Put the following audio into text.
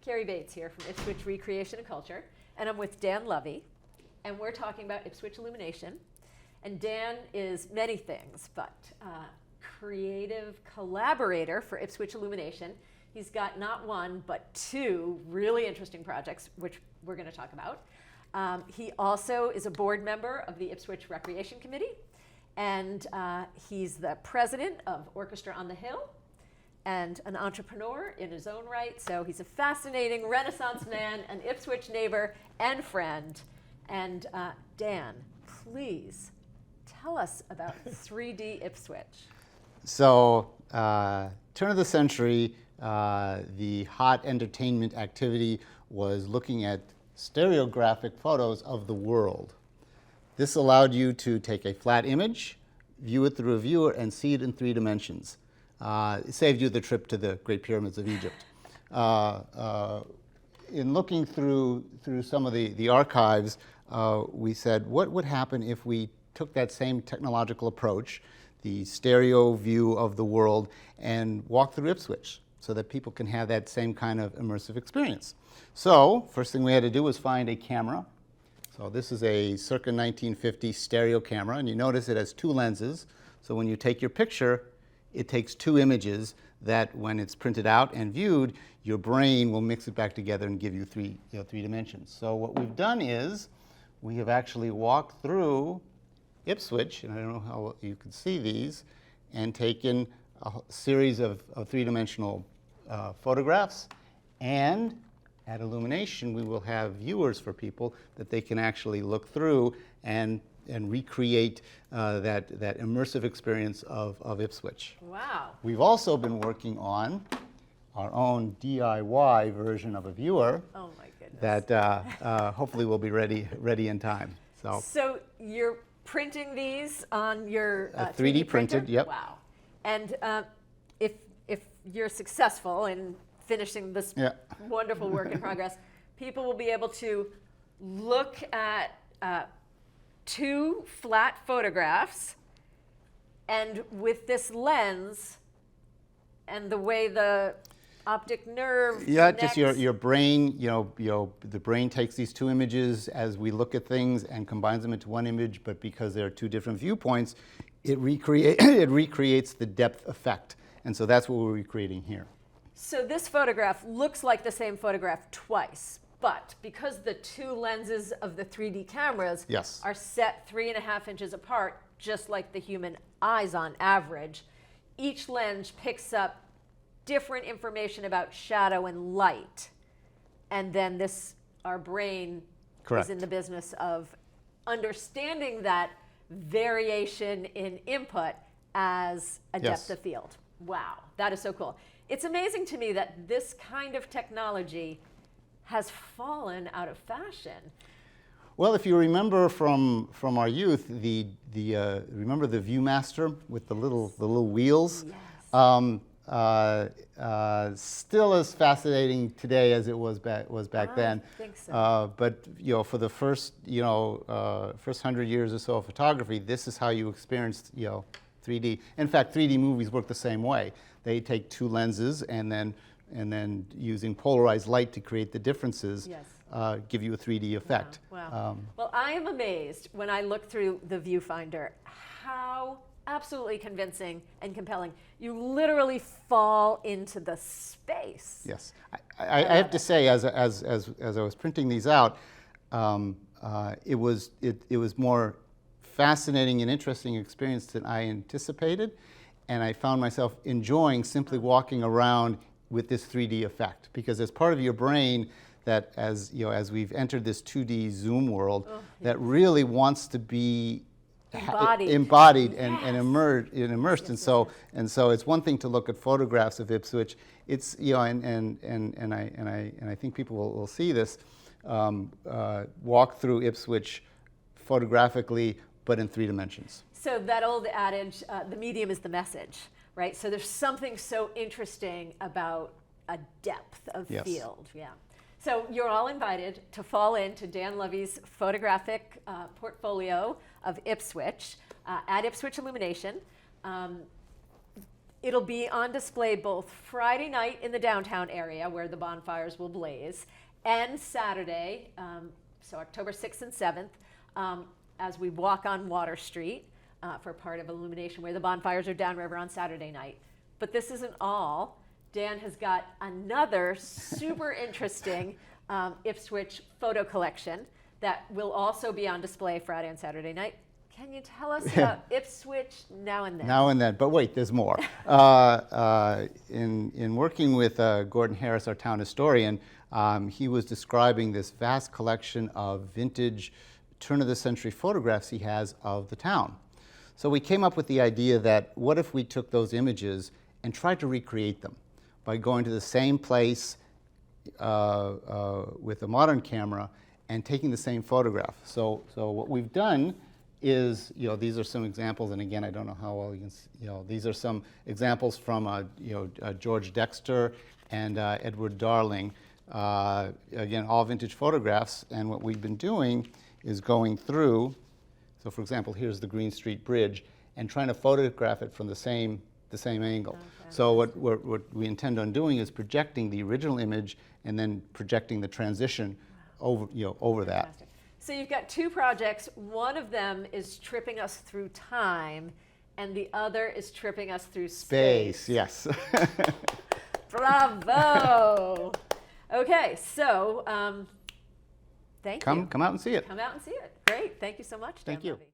Kerrie Bates here from Ipswich Recreation and Culture, and I'm with Dan Lovy, and we're talking about Ipswich Illumination. And Dan is many things, but creative collaborator for Ipswich Illumination. He's got not one, but two really interesting projects, which we're going to talk about. He also is a board member of the Ipswich Recreation Committee, and he's the president of Orchestra on the Hill, and an entrepreneur in his own right. So he's a fascinating Renaissance man, an Ipswich neighbor and friend. And Dan, please tell us about 3D Ipswich. So, turn of the century, the hot entertainment activity was looking at stereographic photos of the world. This allowed you to take a flat image, view it through a viewer, and see it in 3 dimensions. It saved you the trip to the Great Pyramids of Egypt. In looking through some of the archives, we said, what would happen if we took that same technological approach, the stereo view of the world, and walked through Ipswich so that people can have that same kind of immersive experience? So, first thing we had to do was find a camera. So this is a circa 1950 stereo camera, and you notice it has 2 lenses. So when you take your picture, it takes 2 images that when it's printed out and viewed, your brain will mix it back together and give you 3 dimensions. So what we've done is we have actually walked through Ipswich, and I don't know how you can see these, and taken a series of 3-dimensional photographs. And at Illumination, we will have viewers for people that they can actually look through and recreate that immersive experience of Ipswich. Wow. We've also been working on our own DIY version of a viewer. Oh my goodness. That hopefully will be ready in time. So you're printing these on your 3D printed, printer? yep. Wow. And if you're successful in finishing this wonderful work in progress, people will be able to look at 2 flat photographs, and with this lens and the way the optic nerve just your brain, the brain takes these 2 images as we look at things and combines them into 1 image, but because there are 2 different viewpoints, it recreates the depth effect. And so that's what we're recreating here. So this photograph looks like the same photograph twice, but because the 2 lenses of the 3D cameras are set 3.5 inches apart, just like the human eyes on average, each lens picks up different information about shadow and light. And then our brain is in the business of understanding that variation in input as a depth of field. Wow, that is so cool. It's amazing to me that this kind of technology has fallen out of fashion. Well, if you remember from our youth, remember the ViewMaster with the little wheels? Yes. Still as fascinating today as it was back then. I think so. But for the first 100 years or so of photography, this is how you experienced 3D. In fact, 3D movies work the same way. They take 2 lenses and then using polarized light to create the differences, give you a 3D effect. Wow. Well, I am amazed when I look through the viewfinder how absolutely convincing and compelling. You literally fall into the space. Yes. I have to say, as I was printing these out, it was more fascinating and interesting experience than I anticipated, and I found myself enjoying simply walking around with this 3D effect, because as part of your brain that as we've entered this 2D Zoom world that really wants to be embodied and immersed. And so it's one thing to look at photographs of Ipswich. It's and I think people will see this walk through Ipswich photographically, but in 3 dimensions. So that old adage, the medium is the message, right? So there's something so interesting about a depth of field. Yeah. So you're all invited to fall into Dan Lovy's photographic portfolio of Ipswich at Ipswich Illumination. It'll be on display both Friday night in the downtown area where the bonfires will blaze, and Saturday, so October 6th and 7th, as we walk on Water Street for part of Illumination, where the bonfires are downriver on Saturday night. But this isn't all. Dan has got another super interesting Ipswich photo collection that will also be on display Friday and Saturday night. Can you tell us about Ipswich Now and Then? Now and Then, but wait, there's more. In working with Gordon Harris, our town historian, he was describing this vast collection of vintage turn-of-the-century photographs he has of the town. So we came up with the idea that what if we took those images and tried to recreate them by going to the same place with a modern camera and taking the same photograph. So what we've done is, these are some examples, and again, I don't know how well you can, these are some examples from, George Dexter and Edward Darling. Again, all vintage photographs, and what we've been doing is going through, so for example, here's the Green Street Bridge, and trying to photograph it from the same angle. Okay. So what we intend on doing is projecting the original image and then projecting the transition over that. So you've got two projects. One of them is tripping us through time, and the other is tripping us through space. Yes. Bravo. Okay, so thank you. Come out and see it. Come out and see it. Great. Thank you so much, Dan Thank you. Lovy.